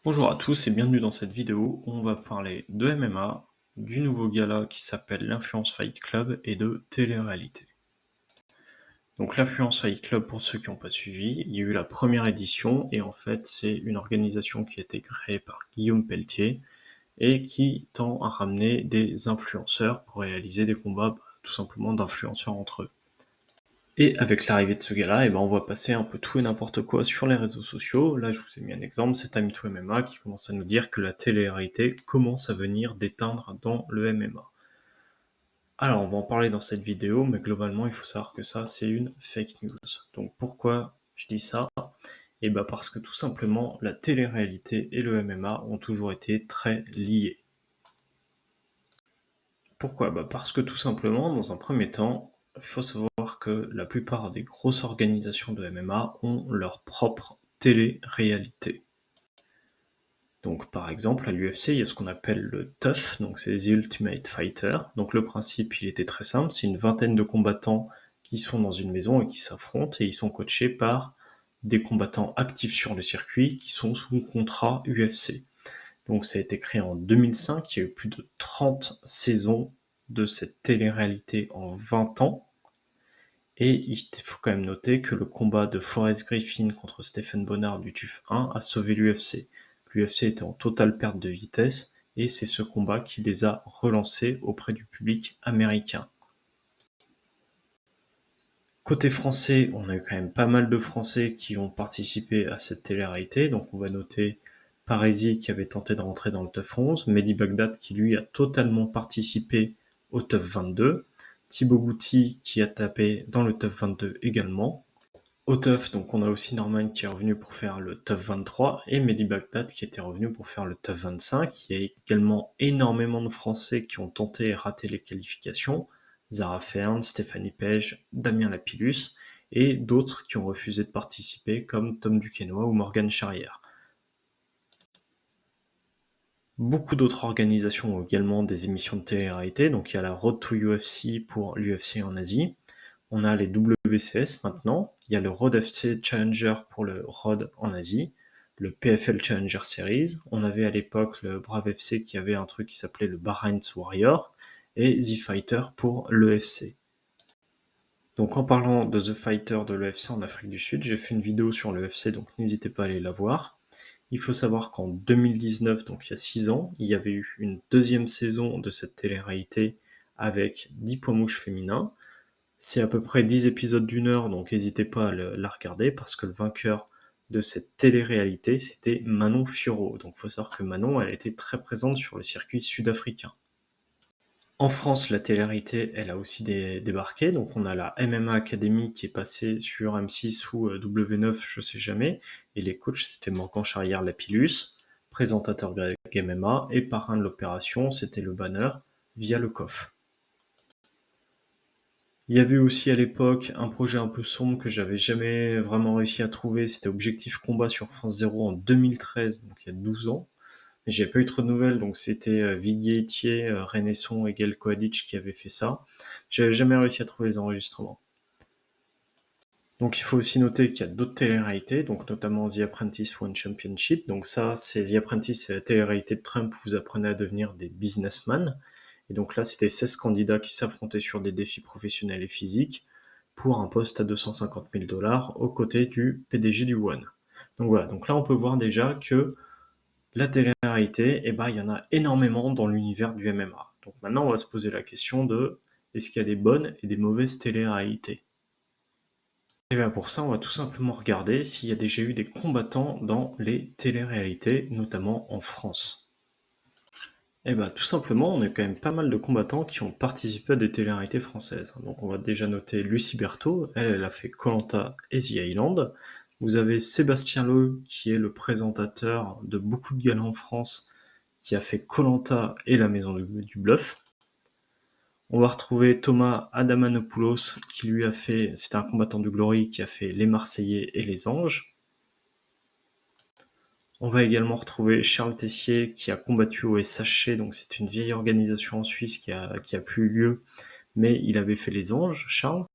Bonjour à tous et bienvenue dans cette vidéo où on va parler de MMA, du nouveau gala qui s'appelle l'Influence Fight Club et de télé-réalité. Donc l'Influence Fight Club, pour ceux qui n'ont pas suivi, il y a eu la première édition et en fait c'est une organisation qui a été créée par Guillaume Pelletier et qui tend à ramener des influenceurs pour réaliser des combats tout simplement d'influenceurs entre eux. Et avec l'arrivée de ce gars-là, on va passer un peu tout et n'importe quoi sur les réseaux sociaux. Là, je vous ai mis un exemple, c'est Time2MMA qui commence à nous dire que la télé-réalité commence à venir d'éteindre dans le MMA. Alors, on va en parler dans cette vidéo, mais globalement, il faut savoir que ça, c'est une fake news. Donc, pourquoi je dis ça? Parce que tout simplement, la télé-réalité et le MMA ont toujours été très liés. Pourquoi? Parce que tout simplement, dans un premier temps, il faut savoir que la plupart des grosses organisations de MMA ont leur propre télé-réalité. Donc par exemple, à l'UFC, il y a ce qu'on appelle le TUF, donc c'est The Ultimate Fighter. Donc le principe, il était très simple, c'est une vingtaine de combattants qui sont dans une maison et qui s'affrontent, et ils sont coachés par des combattants actifs sur le circuit qui sont sous contrat UFC. Donc ça a été créé en 2005, il y a eu plus de 30 saisons de cette télé-réalité en 20 ans. Et il faut quand même noter que le combat de Forrest Griffin contre Stephen Bonnar du TUF 1 a sauvé l'UFC. L'UFC était en totale perte de vitesse et c'est ce combat qui les a relancés auprès du public américain. Côté français, on a eu quand même pas mal de Français qui ont participé à cette télé-réalité. Donc on va noter Parisi qui avait tenté de rentrer dans le TUF 11, Mehdi Bagdad qui lui a totalement participé au TUF 22, Thibaut Gouti qui a tapé dans le TUF 22 également. Au TUF, donc on a aussi Norman qui est revenu pour faire le TUF 23 et Mehdi Bagdad qui était revenu pour faire le TUF 25. Il y a également énormément de Français qui ont tenté et raté les qualifications. Zara Fern, Stéphanie Page, Damien Lapillus et d'autres qui ont refusé de participer comme Tom Duquesnoy ou Morgan Charrière. Beaucoup d'autres organisations ont également des émissions de télé-réalité, donc il y a la Road to UFC pour l'UFC en Asie. On a les WCS maintenant, il y a le Road FC Challenger pour le Road en Asie, le PFL Challenger Series, on avait à l'époque le Brave FC qui avait un truc qui s'appelait le Bahrain's Warrior, et The Fighter pour l'EFC. Donc en parlant de The Fighter de l'EFC en Afrique du Sud, j'ai fait une vidéo sur l'EFC, donc n'hésitez pas à aller la voir. Il faut savoir qu'en 2019, donc il y a 6 ans, il y avait eu une deuxième saison de cette télé-réalité avec 10 poids mouches féminins. C'est à peu près 10 épisodes d'une heure, donc n'hésitez pas à la regarder, parce que le vainqueur de cette télé-réalité, c'était Manon Fiorot. Donc il faut savoir que Manon, elle a été très présente sur le circuit sud-africain. En France, la télé-réalité, elle a aussi débarqué, donc on a la MMA Academy qui est passée sur M6 ou W9, je sais jamais, et les coachs c'était Morgan Charrière Lapillus, présentateur grec MMA, et parrain de l'opération, c'était le banner via le COF. Il y avait aussi à l'époque un projet un peu sombre que j'avais jamais vraiment réussi à trouver, c'était Objectif Combat sur France 0 en 2013, donc il y a 12 ans. Mais j'ai pas eu trop de nouvelles, donc c'était Viguier Etier, Renesson et Gaël Koadic qui avaient fait ça. J'avais jamais réussi à trouver les enregistrements. Donc il faut aussi noter qu'il y a d'autres télé-réalités, donc notamment The Apprentice One Championship. Donc ça, c'est The Apprentice, c'est la télé-réalité de Trump où vous apprenez à devenir des businessmen. Et donc là, c'était 16 candidats qui s'affrontaient sur des défis professionnels et physiques pour un poste à 250 000 $ aux côtés du PDG du One. Donc voilà, donc là on peut voir déjà que la télé-réalité, il y en a énormément dans l'univers du MMA. Donc maintenant, on va se poser la question de est-ce qu'il y a des bonnes et des mauvaises télé-réalités? Et bien pour ça, on va tout simplement regarder s'il y a déjà eu des combattants dans les télé-réalités, notamment en France. Et bien tout simplement, on a quand même pas mal de combattants qui ont participé à des télé-réalités françaises. Donc on va déjà noter Lucie Berthaud, elle a fait Koh-Lanta et The Island. Vous avez Sébastien Loeb, qui est le présentateur de beaucoup de galas en France, qui a fait Koh-Lanta et La Maison du Bluff. On va retrouver Thomas Adamanopoulos, qui lui a fait, c'était un combattant du Glory, qui a fait Les Marseillais et Les Anges. On va également retrouver Charles Tessier, qui a combattu au SHC, donc c'est une vieille organisation en Suisse qui a plus lieu, mais il avait fait Les Anges, Charles.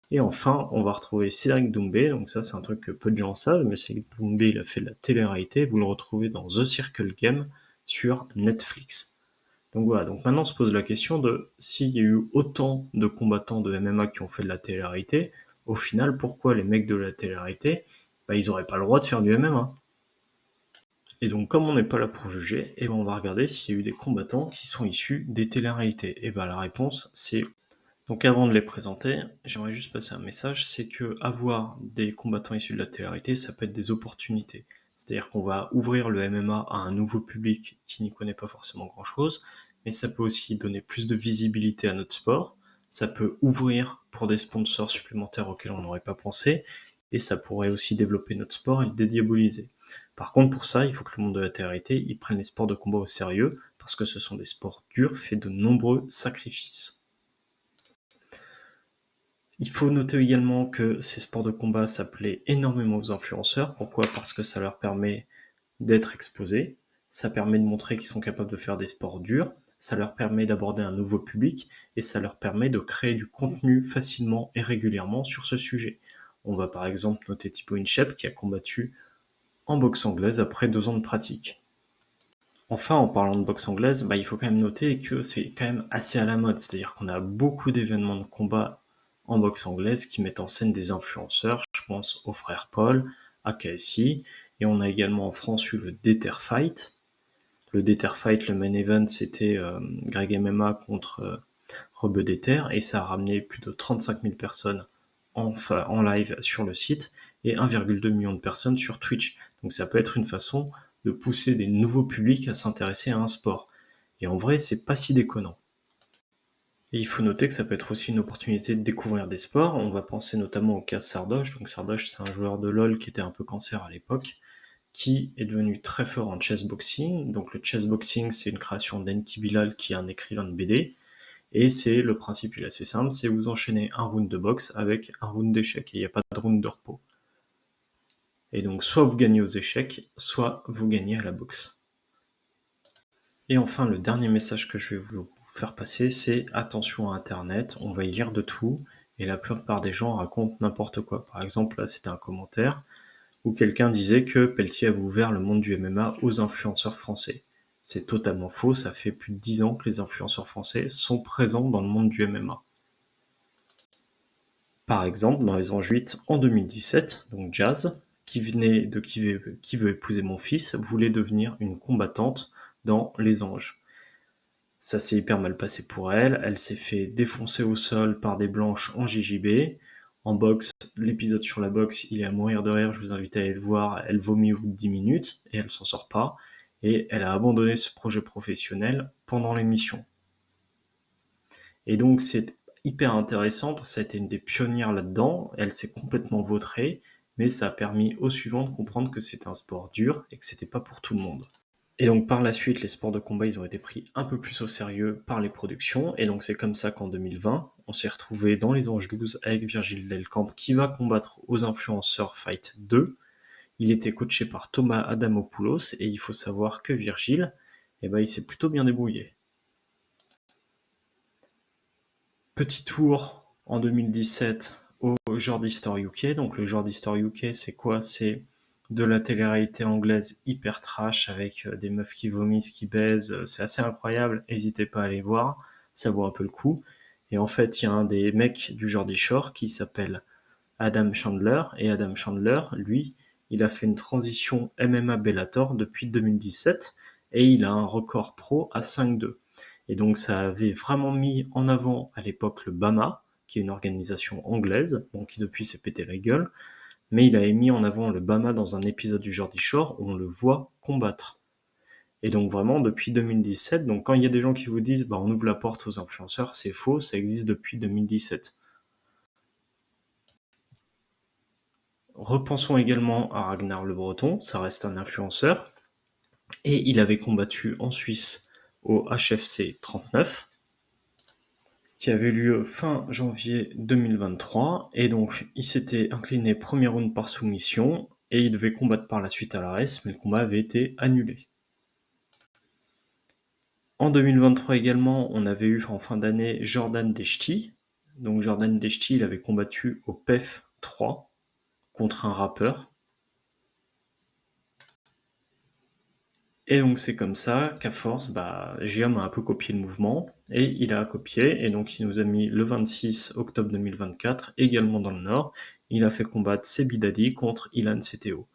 Et enfin, on va retrouver Cédric Doumbé, donc ça c'est un truc que peu de gens savent, mais Cédric Doumbé il a fait de la télé-réalité, vous le retrouvez dans The Circle Game sur Netflix. Donc voilà, donc maintenant on se pose la question de s'il y a eu autant de combattants de MMA qui ont fait de la télé-réalité, au final pourquoi les mecs de la télé-réalité, ils auraient pas le droit de faire du MMA. Et donc comme on n'est pas là pour juger, on va regarder s'il y a eu des combattants qui sont issus des télé-réalités. Et la réponse c'est donc avant de les présenter, j'aimerais juste passer un message, c'est que avoir des combattants issus de la télé-réalité, ça peut être des opportunités. C'est-à-dire qu'on va ouvrir le MMA à un nouveau public qui n'y connaît pas forcément grand-chose, mais ça peut aussi donner plus de visibilité à notre sport, ça peut ouvrir pour des sponsors supplémentaires auxquels on n'aurait pas pensé, et ça pourrait aussi développer notre sport et le dédiaboliser. Par contre, pour ça, il faut que le monde de la télé-réalité, il prenne les sports de combat au sérieux, parce que ce sont des sports durs, faits de nombreux sacrifices. Il faut noter également que ces sports de combat, ça plaît énormément aux influenceurs. Pourquoi? Parce que ça leur permet d'être exposés, ça permet de montrer qu'ils sont capables de faire des sports durs, ça leur permet d'aborder un nouveau public et ça leur permet de créer du contenu facilement et régulièrement sur ce sujet. On va par exemple noter Thibaut Inchep qui a combattu en boxe anglaise après 2 ans de pratique. Enfin, en parlant de boxe anglaise, il faut quand même noter que c'est quand même assez à la mode, c'est-à-dire qu'on a beaucoup d'événements de combat en boxe anglaise qui mettent en scène des influenceurs, je pense aux frères Paul, à KSI, et on a également en France eu le Déter Fight. Le Déter Fight, le main event, c'était Greg MMA contre Rebeu Déter, et ça a ramené plus de 35 000 personnes en live sur le site et 1,2 million de personnes sur Twitch. Donc ça peut être une façon de pousser des nouveaux publics à s'intéresser à un sport. Et en vrai, c'est pas si déconnant. Et il faut noter que ça peut être aussi une opportunité de découvrir des sports. On va penser notamment au cas Sardoche. Donc Sardoche, c'est un joueur de LoL qui était un peu cancer à l'époque, qui est devenu très fort en chessboxing. Donc le chessboxing, c'est une création d'Enki Bilal, qui est un écrivain de BD. Et c'est le principe, il est assez simple, c'est vous enchaînez un round de boxe avec un round d'échecs, et il n'y a pas de round de repos. Et donc soit vous gagnez aux échecs, soit vous gagnez à la boxe. Et enfin, le dernier message que je vais vous faire passer, c'est attention à Internet, on va y lire de tout, et la plupart des gens racontent n'importe quoi. Par exemple, là, c'était un commentaire où quelqu'un disait que Pelletier avait ouvert le monde du MMA aux influenceurs français. C'est totalement faux, ça fait plus de 10 ans que les influenceurs français sont présents dans le monde du MMA. Par exemple, dans Les Anges 8 en 2017, donc Jazz, qui veut épouser mon fils, voulait devenir une combattante dans Les Anges. Ça s'est hyper mal passé pour elle, elle s'est fait défoncer au sol par des blanches en JJB. En boxe, l'épisode sur la boxe, il est à mourir de rire, je vous invite à aller le voir, elle vomit au bout de 10 minutes et elle s'en sort pas. Et elle a abandonné ce projet professionnel pendant l'émission. Et donc c'est hyper intéressant parce que ça a été une des pionnières là-dedans, elle s'est complètement vautrée, mais ça a permis aux suivants de comprendre que c'était un sport dur et que c'était pas pour tout le monde. Et donc par la suite, les sports de combat, ils ont été pris un peu plus au sérieux par les productions, et donc c'est comme ça qu'en 2020, on s'est retrouvé dans Les Anges 12 avec Virgile Delcamp qui va combattre aux influenceurs Fight 2. Il était coaché par Thomas Adamopoulos, et il faut savoir que Virgile, il s'est plutôt bien débrouillé. Petit tour en 2017 au Jordi Store UK. Donc le Jordi Store UK, c'est quoi? C'est de la télé-réalité anglaise hyper trash avec des meufs qui vomissent, qui baisent. C'est assez incroyable. N'hésitez pas à aller voir. Ça vaut un peu le coup. Et en fait, il y a un des mecs du Jordi Shore qui s'appelle Adam Chandler. Et Adam Chandler, lui, il a fait une transition MMA Bellator depuis 2017 et il a un record pro à 5-2. Et donc ça avait vraiment mis en avant à l'époque le BAMA, qui est une organisation anglaise, qui depuis s'est pété la gueule, mais il avait mis en avant le BAMA dans un épisode du Geordie Shore où on le voit combattre. Et donc vraiment depuis 2017, donc quand il y a des gens qui vous disent on ouvre la porte aux influenceurs, c'est faux, ça existe depuis 2017. Repensons également à Ragnar Le Breton, ça reste un influenceur, et il avait combattu en Suisse au HFC 39, qui avait lieu fin janvier 2023, et donc il s'était incliné premier round par soumission, et il devait combattre par la suite à l'ARES, mais le combat avait été annulé. En 2023 également, on avait eu en fin d'année Jordan Deshti, Donc Jordan Deshti, il avait combattu au PEF 3 contre un rappeur. Et donc c'est comme ça qu'à force, Guillaume a un peu copié le mouvement, et il a copié, et donc il nous a mis le 26 octobre 2024, également dans le Nord, il a fait combattre Sebi Dadi contre Ilan CTO.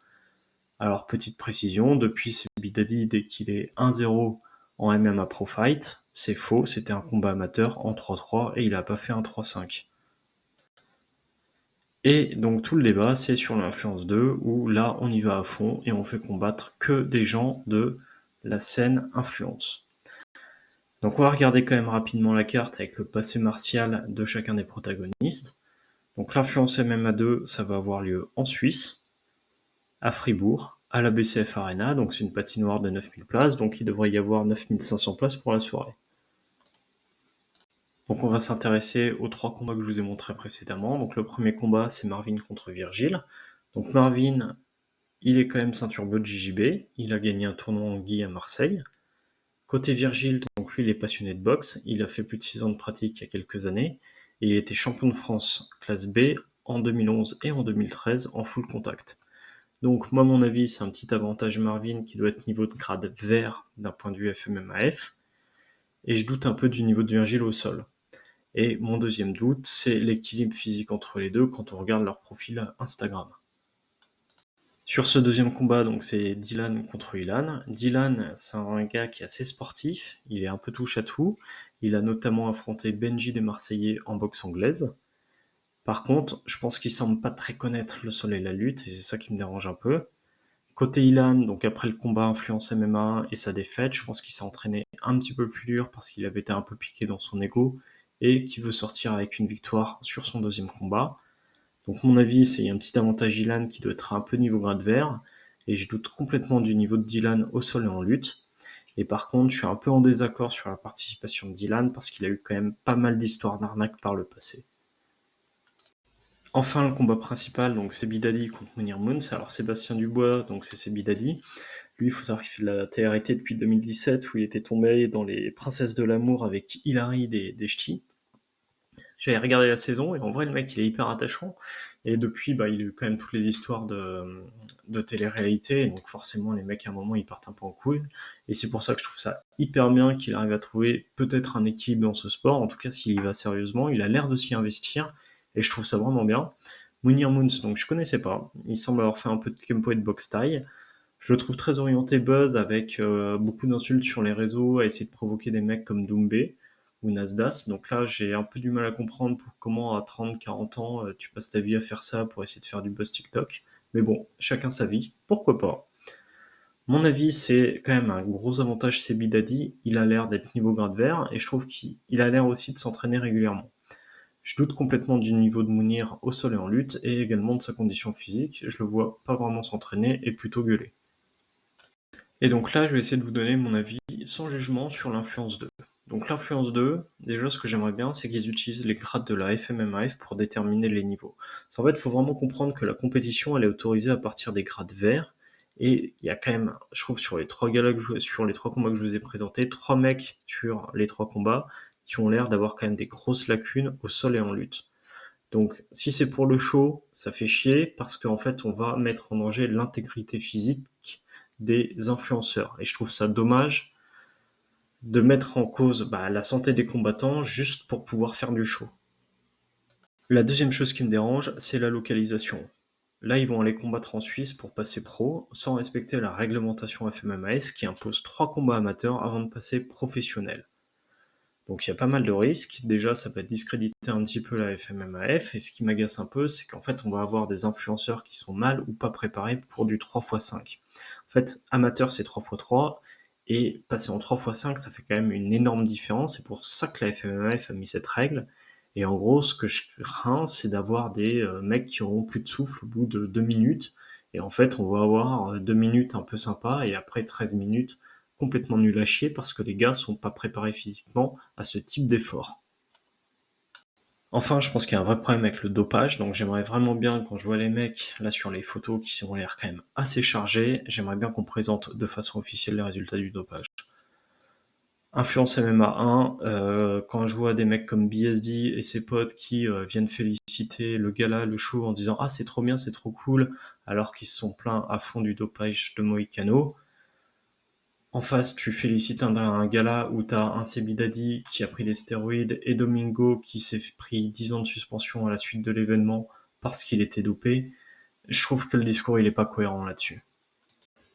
Alors petite précision, depuis Sebi Dadi, dès qu'il est 1-0 en MMA Pro Fight, c'est faux, c'était un combat amateur en 3-3, et il n'a pas fait un 3-5. Et donc tout le débat, c'est sur l'influence 2, où là, on y va à fond et on fait combattre que des gens de la scène influence. Donc on va regarder quand même rapidement la carte avec le passé martial de chacun des protagonistes. Donc l'influence MMA2, ça va avoir lieu en Suisse, à Fribourg, à la BCF Arena, donc c'est une patinoire de 9000 places, donc il devrait y avoir 9500 places pour la soirée. Donc on va s'intéresser aux 3 combats que je vous ai montrés précédemment. Donc le premier combat, c'est Marvin contre Virgile. Donc Marvin, il est quand même ceinture bleu de JJB, il a gagné un tournoi en Guy à Marseille. Côté Virgile, donc lui il est passionné de boxe, il a fait plus de 6 ans de pratique il y a quelques années, et il était champion de France classe B en 2011 et en 2013 en full contact. Donc moi à mon avis c'est un petit avantage Marvin qui doit être niveau de grade vert d'un point de vue FMMAF, et je doute un peu du niveau de Virgile au sol. Et mon deuxième doute, c'est l'équilibre physique entre les deux quand on regarde leur profil Instagram. Sur ce deuxième combat, donc c'est Dylan contre Ilan. Dylan, c'est un gars qui est assez sportif, il est un peu touche à tout. Il a notamment affronté Benji des Marseillais en boxe anglaise. Par contre, je pense qu'il semble pas très connaître le sol et la lutte, et c'est ça qui me dérange un peu. Côté Ilan, donc après le combat influence MMA et sa défaite, je pense qu'il s'est entraîné un petit peu plus dur parce qu'il avait été un peu piqué dans son ego et qu'il veut sortir avec une victoire sur son deuxième combat. Donc mon avis, c'est un petit avantage Dylan qui doit être un peu niveau grade vert, et je doute complètement du niveau de Dylan au sol et en lutte. Et par contre, je suis un peu en désaccord sur la participation de Dylan parce qu'il a eu quand même pas mal d'histoires d'arnaque par le passé. Enfin, le combat principal, donc c'est Bidadi contre Mounir Moons. Alors Sébastien Dubois, donc c'est Bidadi. Lui, il faut savoir qu'il fait de la TRT depuis 2017, où il était tombé dans les Princesses de l'amour avec Hilary des Ch'tis. J'avais regardé la saison, et en vrai, le mec, il est hyper attachant. Et depuis, il a eu quand même toutes les histoires de télé-réalité, et donc forcément, les mecs, à un moment, ils partent un peu en couille. Et c'est pour ça que je trouve ça hyper bien qu'il arrive à trouver peut-être un équilibre dans ce sport. En tout cas, s'il y va sérieusement, il a l'air de s'y investir, et je trouve ça vraiment bien. Mounir Moons, donc je connaissais pas. Il semble avoir fait un peu de Kempo et de boxe taille. Je le trouve très orienté buzz, avec beaucoup d'insultes sur les réseaux, à essayer de provoquer des mecs comme Doumbé ou Nasdaq. Donc là, j'ai un peu du mal à comprendre comment à 30-40 ans, tu passes ta vie à faire ça pour essayer de faire du buzz TikTok. Mais bon, chacun sa vie, pourquoi pas. Mon avis, c'est quand même un gros avantage, c'est Bidadi. Il a l'air d'être niveau grade vert, et je trouve qu'il a l'air aussi de s'entraîner régulièrement. Je doute complètement du niveau de Mounir au sol et en lutte, et également de sa condition physique. Je le vois pas vraiment s'entraîner et plutôt gueuler. Et donc là, je vais essayer de vous donner mon avis sans jugement sur l'influence 2. Donc l'influence 2, déjà ce que j'aimerais bien, c'est qu'ils utilisent les grades de la FMMAF pour déterminer les niveaux. En fait, il faut vraiment comprendre que la compétition, elle est autorisée à partir des grades verts, et il y a quand même, je trouve, sur les 3 sur les 3 combats que je vous ai présentés, 3 mecs sur les 3 combats qui ont l'air d'avoir quand même des grosses lacunes au sol et en lutte. Donc si c'est pour le show, ça fait chier parce qu'en fait on va mettre en danger l'intégrité physique des influenceurs. Et je trouve ça dommage de mettre en cause la santé des combattants juste pour pouvoir faire du show. La deuxième chose qui me dérange, c'est la localisation. Là, ils vont aller combattre en Suisse pour passer pro, sans respecter la réglementation FMMAS qui impose 3 combats amateurs avant de passer professionnel. Donc il y a pas mal de risques. Déjà, ça va discréditer un petit peu la FMMAF, et ce qui m'agace un peu, c'est qu'en fait, on va avoir des influenceurs qui sont mal ou pas préparés pour du 3x5. En fait, amateur, c'est 3x3, et passer en 3x5, ça fait quand même une énorme différence. C'est pour ça que la FMMAF a mis cette règle. Et en gros, ce que je crains, c'est d'avoir des mecs qui auront plus de souffle au bout de 2 minutes. Et en fait, on va avoir 2 minutes un peu sympa, et après 13 minutes complètement nul à chier parce que les gars sont pas préparés physiquement à ce type d'effort. Enfin, je pense qu'il y a un vrai problème avec le dopage, donc j'aimerais vraiment bien, quand je vois les mecs là sur les photos qui ont l'air quand même assez chargés, j'aimerais bien qu'on présente de façon officielle les résultats du dopage. Influence MMA 1, quand je vois des mecs comme BSD et ses potes qui, viennent féliciter le gala, le show en disant: «Ah c'est trop bien, c'est trop cool», alors qu'ils se sont plaints à fond du dopage de Moïcano. En face, tu félicites un gala où tu as un Sebi Dadi qui a pris des stéroïdes et Domingo qui s'est pris 10 ans de suspension à la suite de l'événement parce qu'il était dopé. Je trouve que le discours il est pas cohérent là-dessus.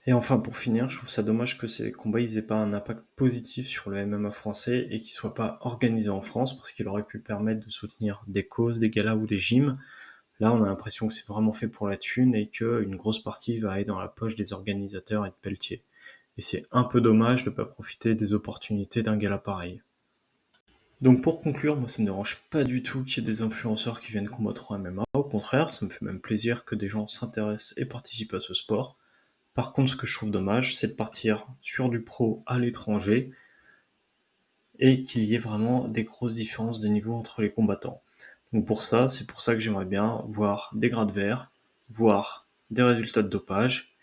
Et enfin, pour finir, je trouve ça dommage que ces combats ils aient pas un impact positif sur le MMA français et qu'ils soient pas organisés en France parce qu'il aurait pu permettre de soutenir des causes, des galas ou des gyms. Là, on a l'impression que c'est vraiment fait pour la thune et qu'une grosse partie va aller dans la poche des organisateurs et de Pelletier. Et c'est un peu dommage de ne pas profiter des opportunités d'un gala pareil. Donc pour conclure, moi ça me dérange pas du tout qu'il y ait des influenceurs qui viennent combattre en MMA. Au contraire, ça me fait même plaisir que des gens s'intéressent et participent à ce sport. Par contre, ce que je trouve dommage, c'est de partir sur du pro à l'étranger et qu'il y ait vraiment des grosses différences de niveau entre les combattants. Donc c'est pour ça que j'aimerais bien voir des grades verts, voir des résultats de dopage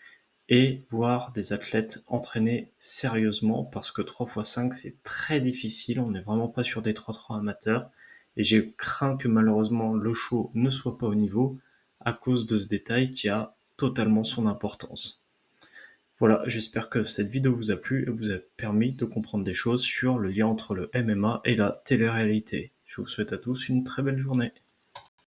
et voir des athlètes entraîner sérieusement parce que 3x5 c'est très difficile, on n'est vraiment pas sur des 3-3 amateurs et j'ai craint que malheureusement le show ne soit pas au niveau à cause de ce détail qui a totalement son importance. Voilà, j'espère que cette vidéo vous a plu et vous a permis de comprendre des choses sur le lien entre le MMA et la télé-réalité. Je vous souhaite à tous une très belle journée.